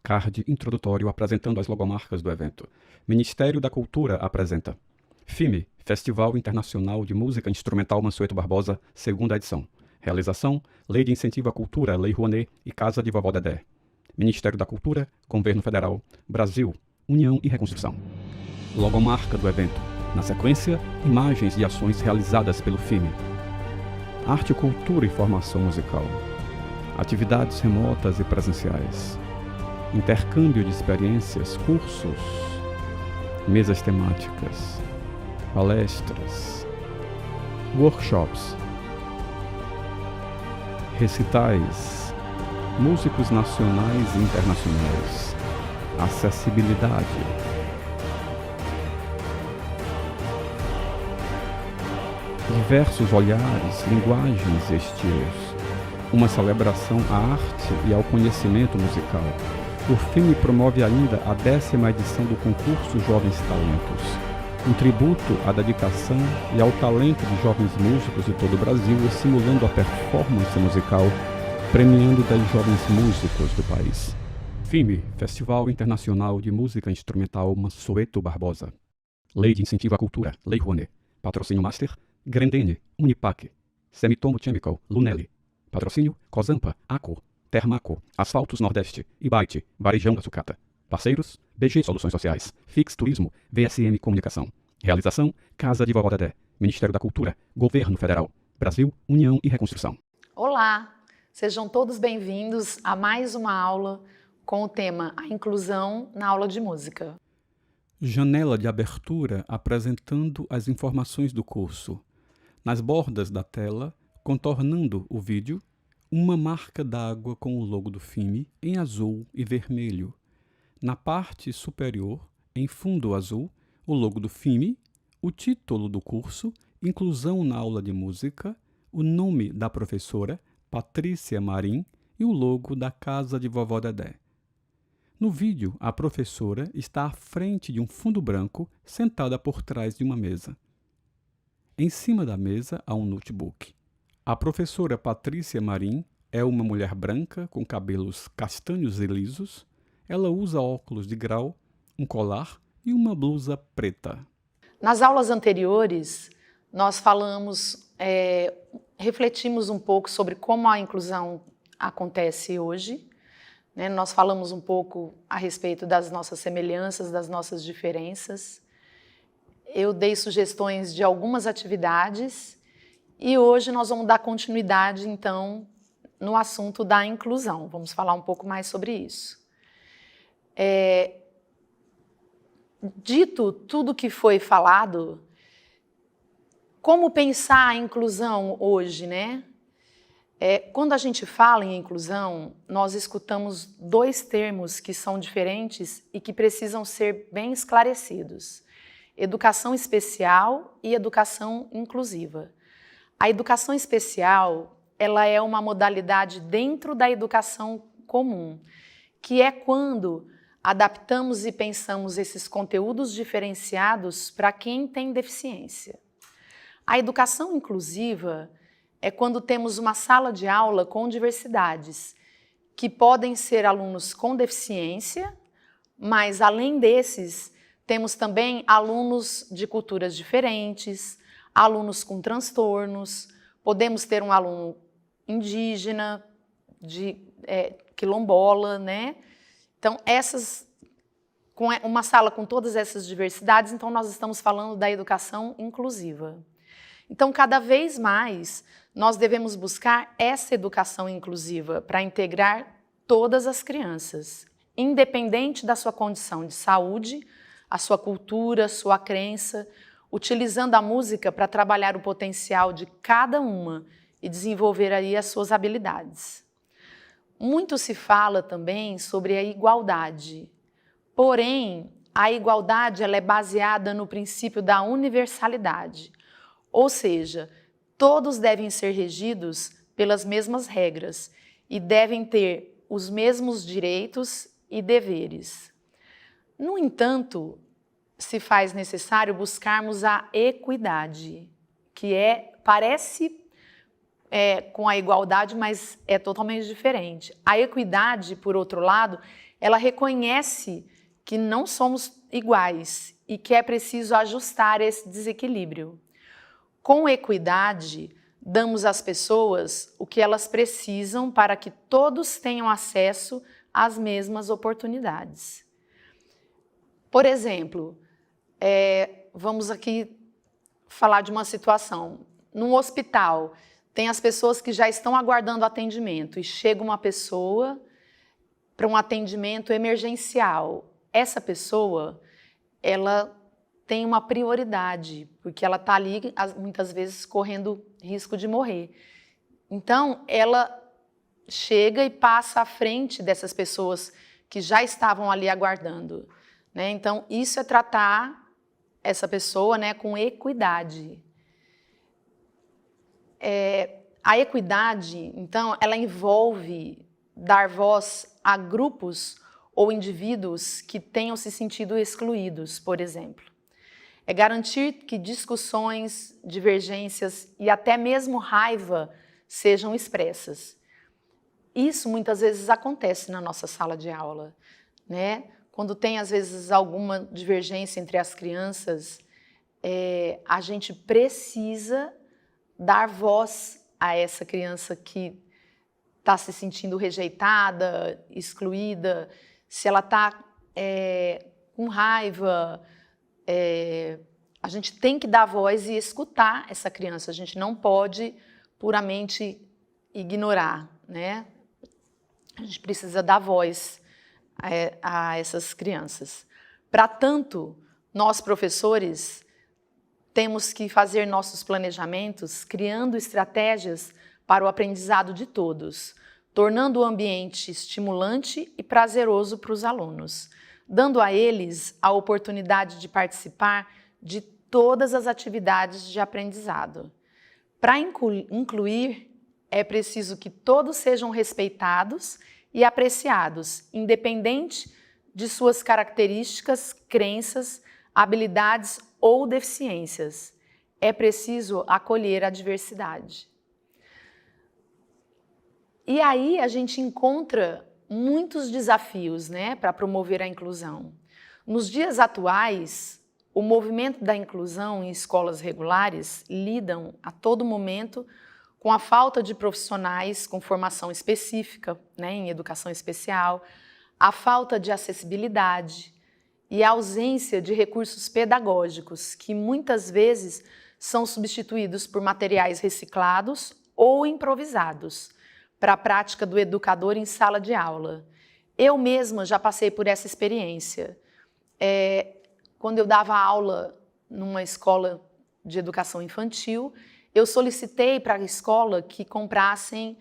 Card introdutório apresentando as logomarcas do evento. Ministério da Cultura apresenta FIME, Festival Internacional de Música Instrumental Mansueto Barbosa, segunda edição. Realização, Lei de Incentivo à Cultura, Lei Rouanet e Casa de Vovó Dedé. Ministério da Cultura, Governo Federal, Brasil, União e Reconstrução. Logomarca do evento. Na sequência, imagens de ações realizadas pelo FIME. Arte, cultura e formação musical. Atividades remotas e presenciais. Intercâmbio de experiências, cursos, mesas temáticas, palestras, workshops, recitais, músicos nacionais e internacionais, acessibilidade, diversos olhares, linguagens e estilos, uma celebração à arte e ao conhecimento musical. O FIME promove ainda a 10ª edição do concurso Jovens Talentos, um tributo à dedicação e ao talento de jovens músicos de todo o Brasil, estimulando a performance musical, premiando 10 jovens músicos do país. FIME, Festival Internacional de Música Instrumental Mansueto Barbosa. Lei de Incentivo à Cultura, Lei Rouanet. Patrocínio Master, Grendene, Unipac, Semitomo Chemical, Lunelli. Patrocínio, Cosampa, Aco, Termaco, Asfaltos Nordeste, Ibite, Varejão da Sucata. Parceiros, BG Soluções Sociais, Fix Turismo, VSM Comunicação. Realização, Casa de Vovó Dedé, Ministério da Cultura, Governo Federal, Brasil, União e Reconstrução. Olá, sejam todos bem-vindos a mais uma aula com o tema A Inclusão na Aula de Música. Janela de abertura apresentando as informações do curso. Nas bordas da tela, contornando o vídeo, uma marca d'água com o logo do FIME em azul e vermelho. Na parte superior, em fundo azul, o logo do FIME, o título do curso, Inclusão na Aula de Música, o nome da professora, Patrícia Marim, e o logo da Casa de Vovó Dedé. No vídeo, a professora está à frente de um fundo branco, sentada por trás de uma mesa. Em cima da mesa há um notebook. A professora Patrícia Marim é uma mulher branca com cabelos castanhos e lisos. Ela usa óculos de grau, um colar e uma blusa preta. Nas aulas anteriores, nós refletimos um pouco sobre como a inclusão acontece hoje. Nós falamos um pouco a respeito das nossas semelhanças, das nossas diferenças. Eu dei sugestões de algumas atividades e hoje nós vamos dar continuidade, então, no assunto da inclusão. Vamos falar um pouco mais sobre isso. Dito tudo que foi falado, como pensar a inclusão hoje, né? Quando a gente fala em inclusão, nós escutamos dois termos que são diferentes e que precisam ser bem esclarecidos: educação especial e educação inclusiva. A educação especial, ela é uma modalidade dentro da educação comum, que é quando adaptamos e pensamos esses conteúdos diferenciados para quem tem deficiência. A educação inclusiva é quando temos uma sala de aula com diversidades, que podem ser alunos com deficiência, mas além desses, temos também alunos de culturas diferentes, alunos com transtornos, podemos ter um aluno indígena, quilombola, né? Então, com uma sala com todas essas diversidades, então nós estamos falando da educação inclusiva. Então, cada vez mais, nós devemos buscar essa educação inclusiva para integrar todas as crianças, independente da sua condição de saúde, a sua cultura, sua crença, utilizando a música para trabalhar o potencial de cada uma e desenvolver aí as suas habilidades. Muito se fala também sobre a igualdade, porém, a igualdade ela é baseada no princípio da universalidade, ou seja, todos devem ser regidos pelas mesmas regras e devem ter os mesmos direitos e deveres. No entanto, se faz necessário buscarmos a equidade, que parece com a igualdade, mas é totalmente diferente. A equidade, por outro lado, ela reconhece que não somos iguais e que é preciso ajustar esse desequilíbrio. Com equidade, damos às pessoas o que elas precisam para que todos tenham acesso às mesmas oportunidades. Por exemplo, vamos aqui falar de uma situação. Num hospital, tem as pessoas que já estão aguardando atendimento e chega uma pessoa para um atendimento emergencial. Essa pessoa, ela tem uma prioridade, porque ela está ali, muitas vezes, correndo risco de morrer. Então, ela chega e passa à frente dessas pessoas que já estavam ali aguardando, né? Então, isso é tratar essa pessoa, né, com equidade. A equidade, então, ela envolve dar voz a grupos ou indivíduos que tenham se sentido excluídos, por exemplo. É garantir que discussões, divergências e até mesmo raiva sejam expressas. Isso muitas vezes acontece na nossa sala de aula, né? Quando tem, às vezes, alguma divergência entre as crianças, a gente precisa dar voz a essa criança que está se sentindo rejeitada, excluída, se ela está com raiva, a gente tem que dar voz e escutar essa criança, a gente não pode puramente ignorar, né? A gente precisa dar voz a essas crianças. Para tanto, nós professores temos que fazer nossos planejamentos criando estratégias para o aprendizado de todos, tornando o ambiente estimulante e prazeroso para os alunos, dando a eles a oportunidade de participar de todas as atividades de aprendizado. Para incluir, é preciso que todos sejam respeitados e apreciados, independente de suas características, crenças, habilidades ou deficiências. É preciso acolher a diversidade. E aí a gente encontra muitos desafios, né, para promover a inclusão. Nos dias atuais, o movimento da inclusão em escolas regulares lidam a todo momento com a falta de profissionais com formação específica, né, em educação especial, a falta de acessibilidade e a ausência de recursos pedagógicos, que muitas vezes são substituídos por materiais reciclados ou improvisados para a prática do educador em sala de aula. Eu mesma já passei por essa experiência. Quando eu dava aula numa escola de educação infantil, eu solicitei para a escola que comprassem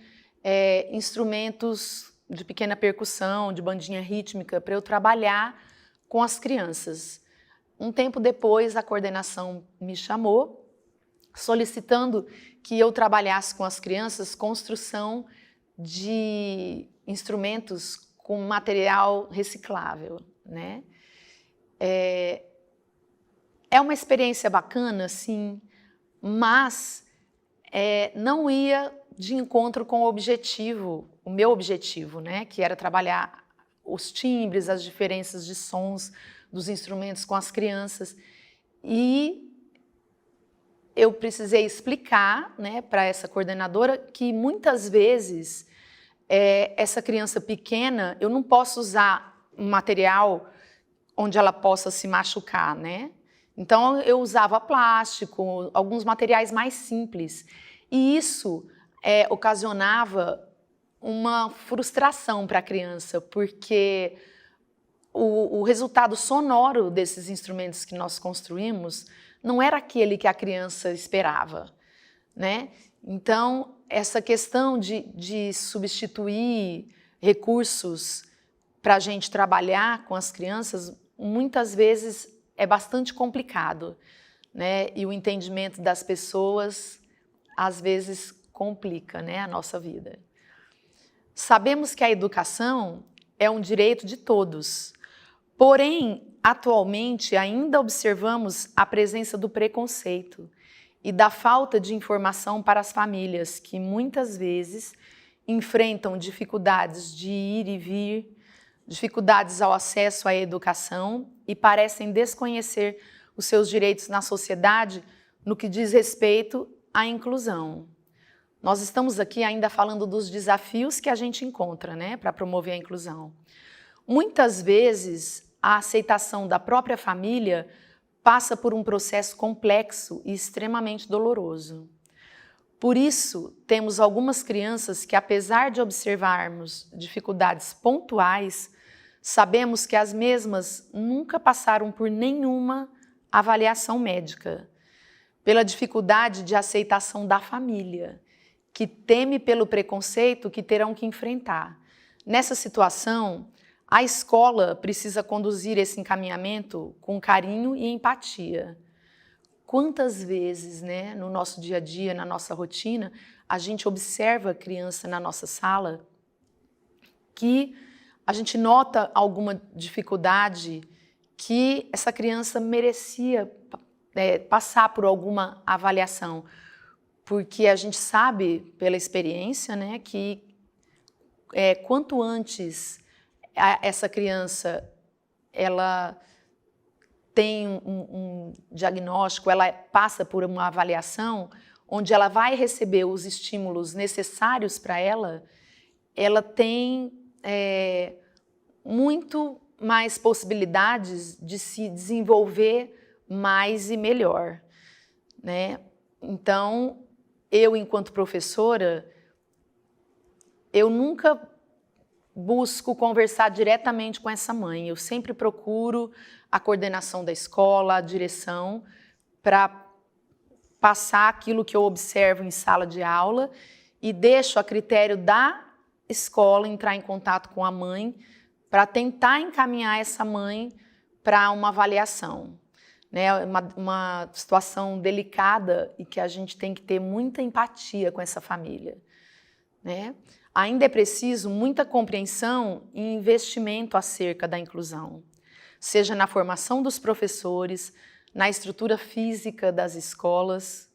instrumentos de pequena percussão, de bandinha rítmica, para eu trabalhar com as crianças. Um tempo depois, a coordenação me chamou, solicitando que eu trabalhasse com as crianças construção de instrumentos com material reciclável, né? É uma experiência bacana, sim, mas não ia de encontro com o meu objetivo, né, que era trabalhar os timbres, as diferenças de sons dos instrumentos com as crianças. E eu precisei explicar, né, para essa coordenadora que muitas vezes essa criança pequena, eu não posso usar um material onde ela possa se machucar, né? Então, eu usava plástico, alguns materiais mais simples. E isso ocasionava uma frustração para a criança, porque o resultado sonoro desses instrumentos que nós construímos não era aquele que a criança esperava, né? Então, essa questão de substituir recursos para a gente trabalhar com as crianças, muitas vezes é bastante complicado, né? E o entendimento das pessoas, às vezes, complica, né, a nossa vida. Sabemos que a educação é um direito de todos, porém, atualmente, ainda observamos a presença do preconceito e da falta de informação para as famílias, que muitas vezes enfrentam dificuldades de ir e vir dificuldades ao acesso à educação e parecem desconhecer os seus direitos na sociedade no que diz respeito à inclusão. Nós estamos aqui ainda falando dos desafios que a gente encontra, né, para promover a inclusão. Muitas vezes, a aceitação da própria família passa por um processo complexo e extremamente doloroso. Por isso, temos algumas crianças que, apesar de observarmos dificuldades pontuais, sabemos que as mesmas nunca passaram por nenhuma avaliação médica, pela dificuldade de aceitação da família, que teme pelo preconceito que terão que enfrentar. Nessa situação, a escola precisa conduzir esse encaminhamento com carinho e empatia. Quantas vezes, né, no nosso dia a dia, na nossa rotina, a gente observa a criança na nossa sala que a gente nota alguma dificuldade que essa criança merecia passar por alguma avaliação, porque a gente sabe pela experiência, né, que quanto antes essa criança ela tem um diagnóstico, ela passa por uma avaliação onde ela vai receber os estímulos necessários para ela, ela tem muito mais possibilidades de se desenvolver mais e melhor, né? Então, eu, enquanto professora, eu nunca busco conversar diretamente com essa mãe. Eu sempre procuro a coordenação da escola, a direção, para passar aquilo que eu observo em sala de aula e deixo a critério da escola entrar em contato com a mãe para tentar encaminhar essa mãe para uma avaliação. Né? Uma situação delicada e que a gente tem que ter muita empatia com essa família. Né? Ainda é preciso muita compreensão e investimento acerca da inclusão, seja na formação dos professores, na estrutura física das escolas,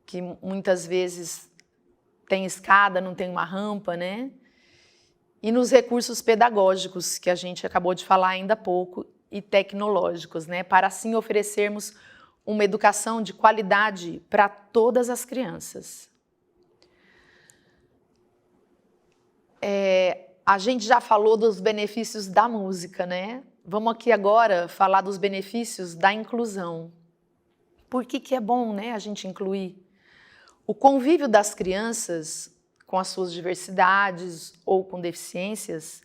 que muitas vezes tem escada, não tem uma rampa, né? E nos recursos pedagógicos, que a gente acabou de falar ainda há pouco, e tecnológicos, né? Para assim oferecermos uma educação de qualidade para todas as crianças. A gente já falou dos benefícios da música, né? Vamos aqui agora falar dos benefícios da inclusão. Por que é bom, né, a gente incluir? O convívio das crianças com as suas diversidades ou com deficiências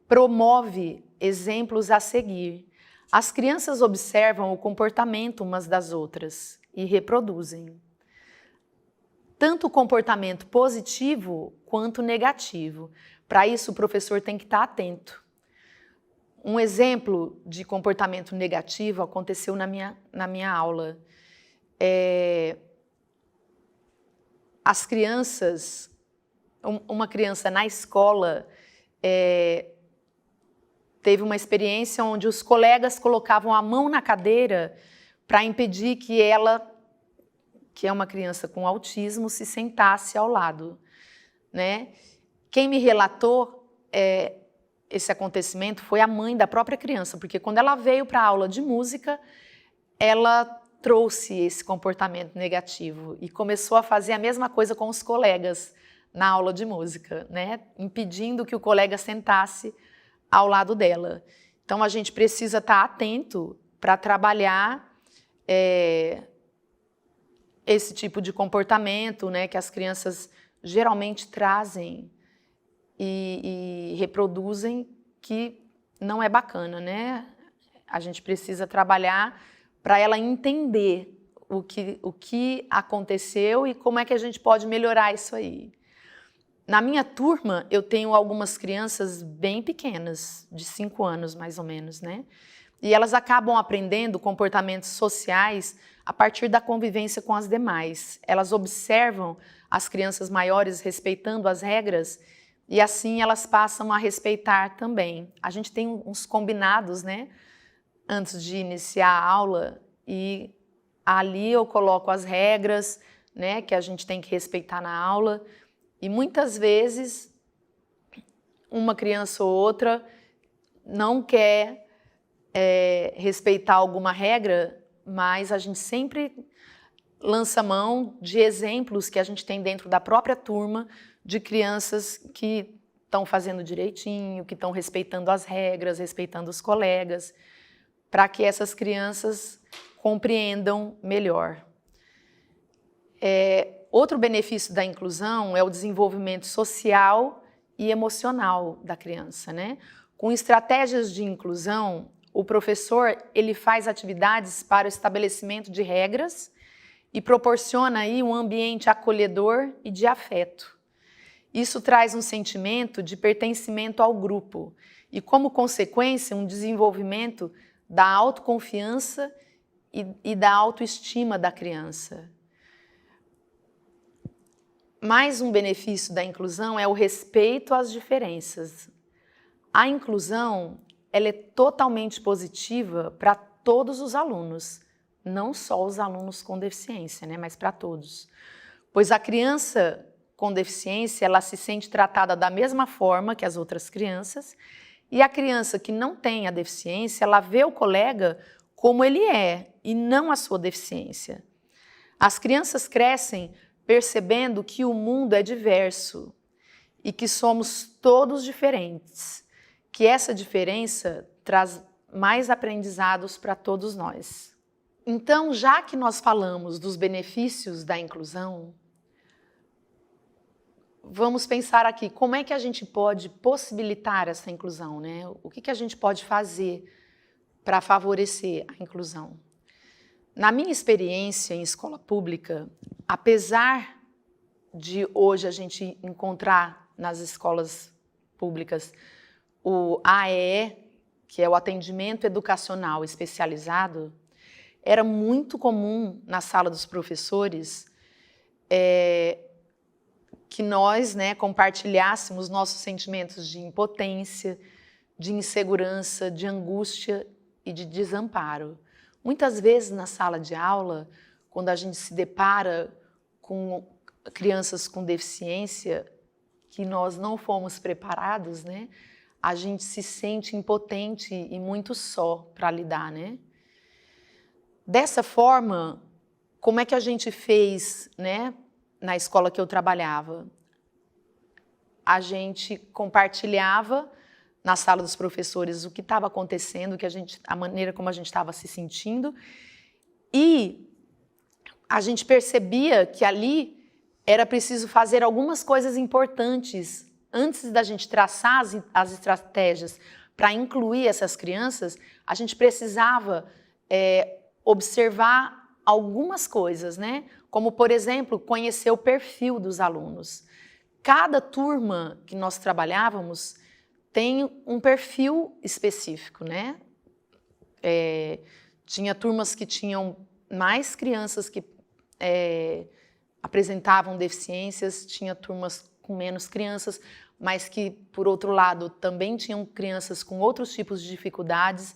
promove exemplos a seguir. As crianças observam o comportamento umas das outras e reproduzem. Tanto o comportamento positivo quanto negativo. Para isso, o professor tem que estar atento. Um exemplo de comportamento negativo aconteceu na minha aula. As crianças, uma criança na escola teve uma experiência onde os colegas colocavam a mão na cadeira para impedir que ela, que é uma criança com autismo, se sentasse ao lado. Né? Quem me relatou esse acontecimento foi a mãe da própria criança, porque quando ela veio para a aula de música, ela trouxe esse comportamento negativo e começou a fazer a mesma coisa com os colegas na aula de música, né? Impedindo que o colega sentasse ao lado dela. Então, a gente precisa estar atento para trabalhar esse tipo de comportamento, né, que as crianças geralmente trazem e reproduzem, que não é bacana, né? A gente precisa trabalhar para ela entender o que aconteceu e como é que a gente pode melhorar isso aí. Na minha turma, eu tenho algumas crianças bem pequenas, de 5 anos mais ou menos, né? E elas acabam aprendendo comportamentos sociais a partir da convivência com as demais. Elas observam as crianças maiores respeitando as regras e assim elas passam a respeitar também. A gente tem uns combinados, né? Antes de iniciar a aula, e ali eu coloco as regras, né, que a gente tem que respeitar na aula, e muitas vezes uma criança ou outra não quer respeitar alguma regra, mas a gente sempre lança mão de exemplos que a gente tem dentro da própria turma de crianças que estão fazendo direitinho, que estão respeitando as regras, respeitando os colegas, para que essas crianças compreendam melhor. Outro benefício da inclusão é o desenvolvimento social e emocional da criança, né? Com estratégias de inclusão, o professor ele faz atividades para o estabelecimento de regras e proporciona aí um ambiente acolhedor e de afeto. Isso traz um sentimento de pertencimento ao grupo e, como consequência, um desenvolvimento da autoconfiança e da autoestima da criança. Mais um benefício da inclusão é o respeito às diferenças. A inclusão ela é totalmente positiva para todos os alunos, não só os alunos com deficiência, né, mas para todos. Pois a criança com deficiência, ela se sente tratada da mesma forma que as outras crianças, e a criança que não tem a deficiência, ela vê o colega como ele é, e não a sua deficiência. As crianças crescem percebendo que o mundo é diverso e que somos todos diferentes, que essa diferença traz mais aprendizados para todos nós. Então, já que nós falamos dos benefícios da inclusão, vamos pensar aqui, como é que a gente pode possibilitar essa inclusão, né? O que a gente pode fazer para favorecer a inclusão? Na minha experiência em escola pública, apesar de hoje a gente encontrar nas escolas públicas o AEE, que é o atendimento educacional especializado, era muito comum na sala dos professores que nós, né, compartilhássemos nossos sentimentos de impotência, de insegurança, de angústia e de desamparo. Muitas vezes na sala de aula, quando a gente se depara com crianças com deficiência, que nós não fomos preparados, né, a gente se sente impotente e muito só para lidar, né? Dessa forma, como é que a gente fez, né, na escola que eu trabalhava? A gente compartilhava na sala dos professores o que estava acontecendo, a maneira como a gente estava se sentindo, e a gente percebia que ali era preciso fazer algumas coisas importantes antes da gente traçar as estratégias para incluir essas crianças. A gente precisava observar algumas coisas, né? Como, por exemplo, conhecer o perfil dos alunos. Cada turma que nós trabalhávamos tem um perfil específico, né? Tinha turmas que tinham mais crianças que apresentavam deficiências, tinha turmas com menos crianças, mas que, por outro lado, também tinham crianças com outros tipos de dificuldades.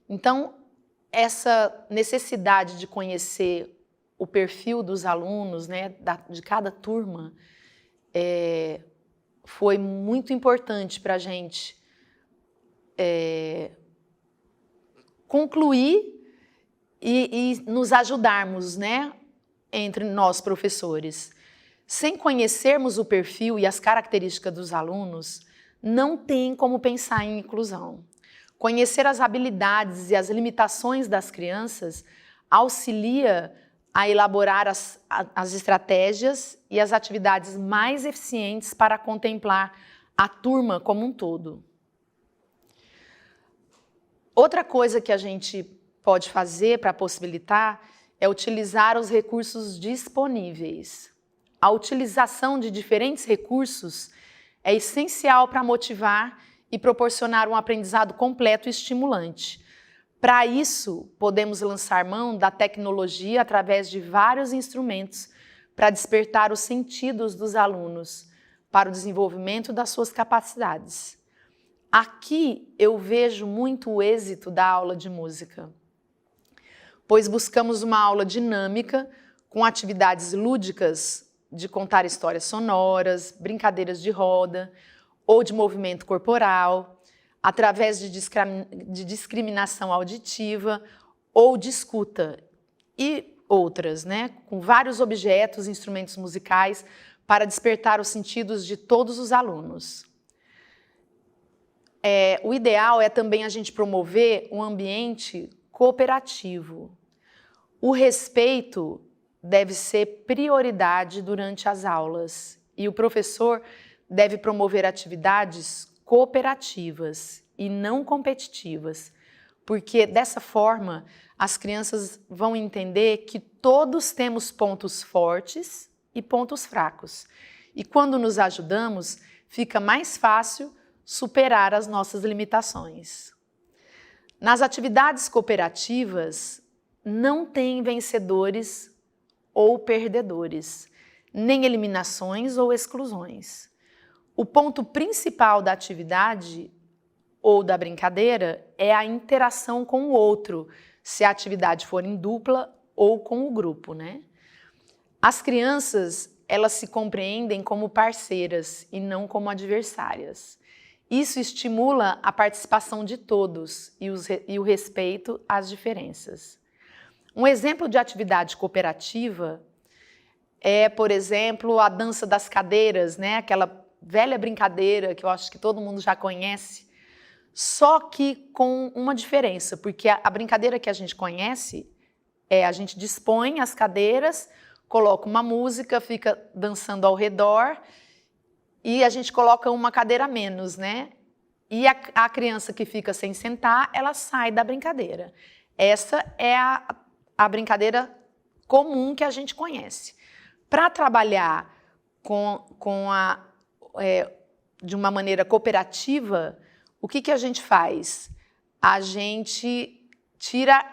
Então, essa necessidade de conhecer o perfil dos alunos, né, de cada turma, foi muito importante para a gente concluir e nos ajudarmos, né, entre nós professores. Sem conhecermos o perfil e as características dos alunos, não tem como pensar em inclusão. Conhecer as habilidades e as limitações das crianças auxilia a elaborar as estratégias e as atividades mais eficientes para contemplar a turma como um todo. Outra coisa que a gente pode fazer para possibilitar é utilizar os recursos disponíveis. A utilização de diferentes recursos é essencial para motivar e proporcionar um aprendizado completo e estimulante. Para isso, podemos lançar mão da tecnologia através de vários instrumentos para despertar os sentidos dos alunos para o desenvolvimento das suas capacidades. Aqui eu vejo muito o êxito da aula de música, pois buscamos uma aula dinâmica com atividades lúdicas de contar histórias sonoras, brincadeiras de roda ou de movimento corporal. através de discriminação auditiva ou de escuta, e outras, né? Com vários objetos e instrumentos musicais para despertar os sentidos de todos os alunos. O ideal é também a gente promover um ambiente cooperativo. O respeito deve ser prioridade durante as aulas e o professor deve promover atividades cooperativas e não competitivas, porque dessa forma as crianças vão entender que todos temos pontos fortes e pontos fracos. E quando nos ajudamos, fica mais fácil superar as nossas limitações. Nas atividades cooperativas, não tem vencedores ou perdedores, nem eliminações ou exclusões. O ponto principal da atividade ou da brincadeira é a interação com o outro, se a atividade for em dupla ou com o grupo, né? As crianças, elas se compreendem como parceiras e não como adversárias. Isso estimula a participação de todos e o respeito às diferenças. Um exemplo de atividade cooperativa é, por exemplo, a dança das cadeiras, né? Aquela velha brincadeira que eu acho que todo mundo já conhece, só que com uma diferença, porque a brincadeira que a gente conhece é a gente dispõe as cadeiras, coloca uma música, fica dançando ao redor e a gente coloca uma cadeira a menos, né? E a criança que fica sem sentar, ela sai da brincadeira. Essa é a brincadeira comum que a gente conhece. Para trabalhar de uma maneira cooperativa, o que a gente faz? A gente tira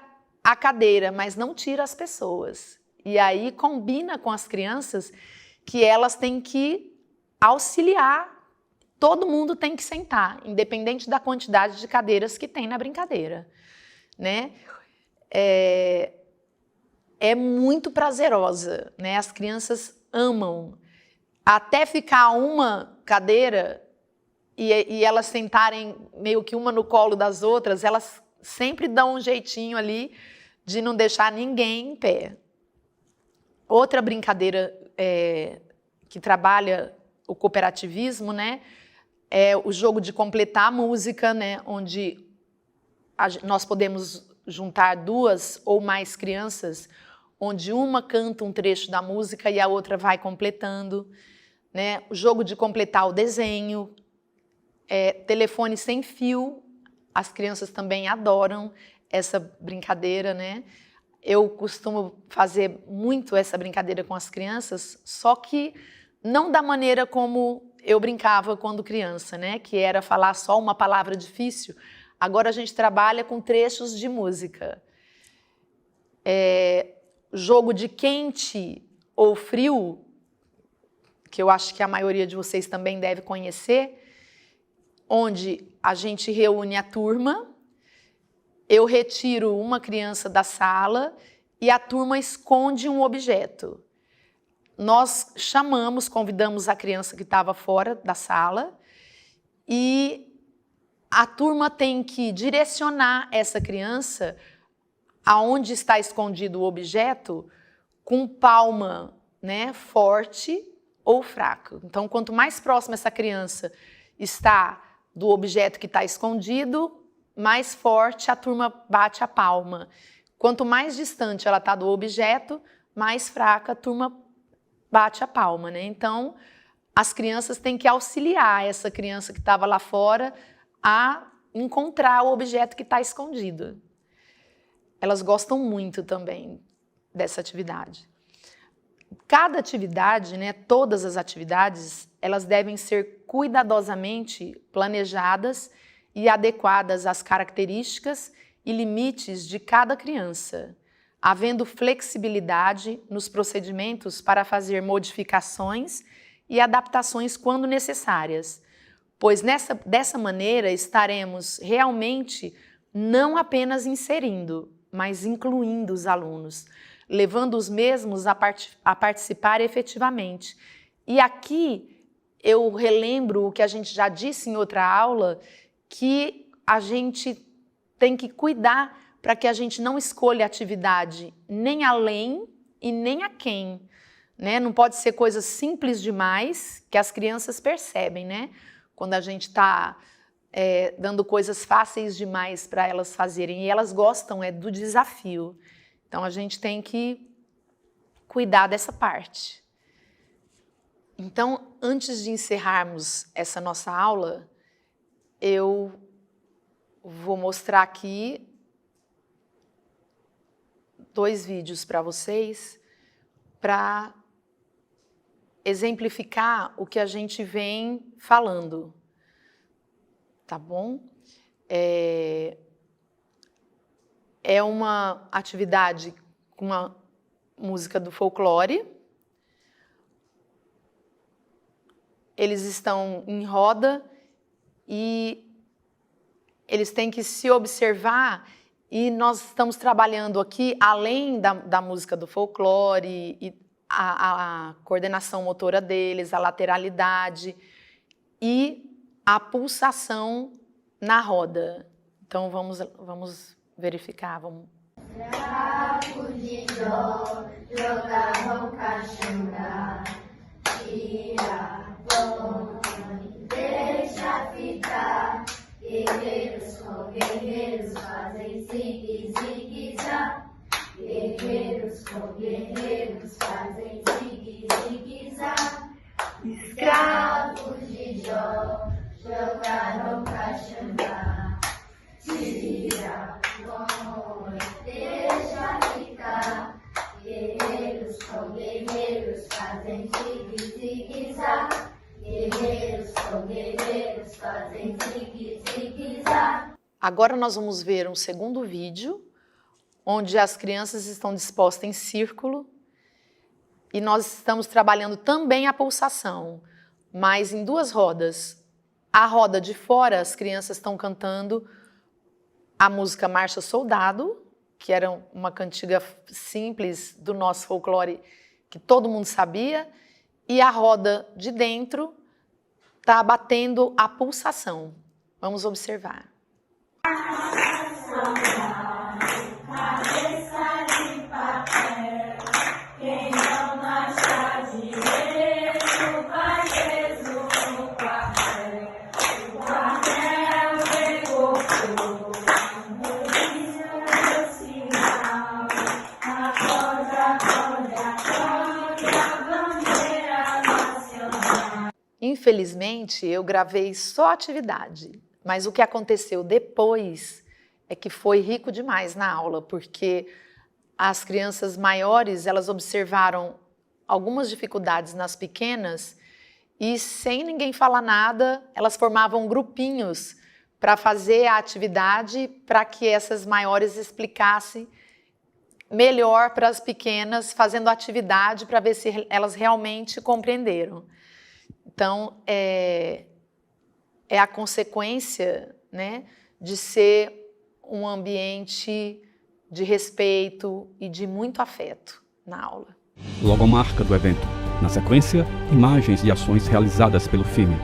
a cadeira, mas não tira as pessoas. E aí combina com as crianças que elas têm que auxiliar, todo mundo tem que sentar, independente da quantidade de cadeiras que tem na brincadeira, né? É muito prazerosa, né? As crianças amam. Até ficar uma cadeira e elas sentarem meio que uma no colo das outras, elas sempre dão um jeitinho ali de não deixar ninguém em pé. Outra brincadeira que trabalha o cooperativismo, né, é o jogo de completar a música, né, onde nós podemos juntar 2 ou mais crianças, onde uma canta um trecho da música e a outra vai completando, né? O jogo de completar o desenho, telefone sem fio, as crianças também adoram essa brincadeira, né? Eu costumo fazer muito essa brincadeira com as crianças, só que não da maneira como eu brincava quando criança, né? Que era falar só uma palavra difícil. Agora a gente trabalha com trechos de música. Jogo de quente ou frio, que eu acho que a maioria de vocês também deve conhecer, onde a gente reúne a turma, eu retiro uma criança da sala e a turma esconde um objeto. Nós convidamos a criança que estava fora da sala e a turma tem que direcionar essa criança aonde está escondido o objeto com palma, né, forte ou fraca. Então, quanto mais próxima essa criança está do objeto que está escondido, mais forte a turma bate a palma. Quanto mais distante ela está do objeto, mais fraca a turma bate a palma, né? Então, as crianças têm que auxiliar essa criança que estava lá fora a encontrar o objeto que está escondido. Elas gostam muito também dessa atividade. Cada atividade, né, todas as atividades, elas devem ser cuidadosamente planejadas e adequadas às características e limites de cada criança, havendo flexibilidade nos procedimentos para fazer modificações e adaptações quando necessárias, pois dessa maneira estaremos realmente não apenas inserindo, mas incluindo os alunos, levando os mesmos a participar efetivamente. E aqui eu relembro o que a gente já disse em outra aula, que a gente tem que cuidar para que a gente não escolha atividade nem além e nem aquém, né? Não pode ser coisas simples demais que as crianças percebem, né? Quando a gente está dando coisas fáceis demais para elas fazerem, e elas gostam do desafio. Então a gente tem que cuidar dessa parte. Então, antes de encerrarmos essa nossa aula, eu vou mostrar aqui 2 vídeos para vocês, para exemplificar o que a gente vem falando, tá bom? É uma atividade com uma música do folclore. Eles estão em roda e eles têm que se observar, e nós estamos trabalhando aqui, além da música do folclore, e a coordenação motora deles, a lateralidade e a pulsação na roda. Então vamos verificar. Vamos. Deixa ficar, guerreiros com guerreiros fazem zigue-zigue-zá. Guerreiros com guerreiros fazem zigue-zigue-zá. Escravos de Jó jogaram caxangá. Tira, põe, deixa ficar. Guerreiros com guerreiros fazem zigue-zigue-zá. Guerreiros com guerreiros fazem zigue-zigue-zá. Agora nós vamos ver um segundo vídeo, onde as crianças estão dispostas em círculo e nós estamos trabalhando também a pulsação, mas em 2 rodas. A roda de fora, as crianças estão cantando a música Marcha Soldado, que era uma cantiga simples do nosso folclore que todo mundo sabia, e a roda de dentro está batendo a pulsação. Vamos observar. Infelizmente, eu gravei só a atividade, mas o que aconteceu depois é que foi rico demais na aula, porque as crianças maiores, elas observaram algumas dificuldades nas pequenas e, sem ninguém falar nada, elas formavam grupinhos para fazer a atividade, para que essas maiores explicassem melhor para as pequenas, fazendo a atividade para ver se elas realmente compreenderam. Então, é a consequência, né, de ser um ambiente de respeito e de muito afeto na aula. Logomarca do evento. Na sequência, imagens e ações realizadas pelo FIME.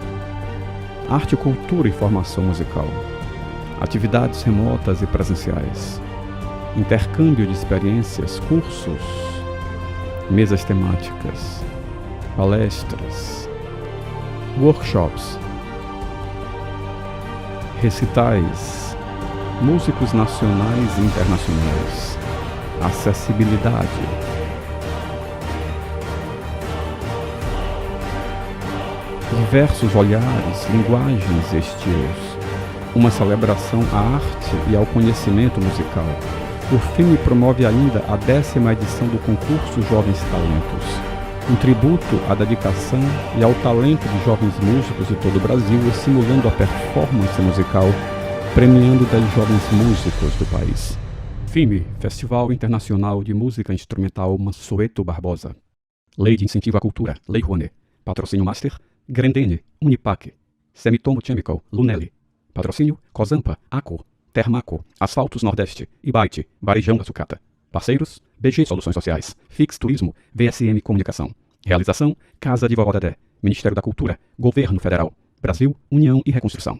Arte, cultura e formação musical. Atividades remotas e presenciais. Intercâmbio de experiências, cursos. Mesas temáticas. Palestras. Workshops, recitais, músicos nacionais e internacionais, acessibilidade, diversos olhares, linguagens e estilos, uma celebração à arte e ao conhecimento musical. O FIME promove ainda a 10ª edição do concurso Jovens Talentos, um tributo à dedicação e ao talento de jovens músicos de todo o Brasil, estimulando a performance musical, premiando 10 jovens músicos do país. FIME, Festival Internacional de Música Instrumental Mansueto Barbosa. Lei de Incentivo à Cultura, Lei Rouanet. Patrocínio Master, Grendene, Unipac. Semitomo Chemical, Lunelli. Patrocínio, Cosampa, Aco, Termaco, Asfaltos Nordeste, Ibite, Varejão da Sucata. Parceiros, BG Soluções Sociais, Fix Turismo, VSM Comunicação. Realização, Casa de Vovó Dedé, Ministério da Cultura, Governo Federal, Brasil, União e Reconstrução.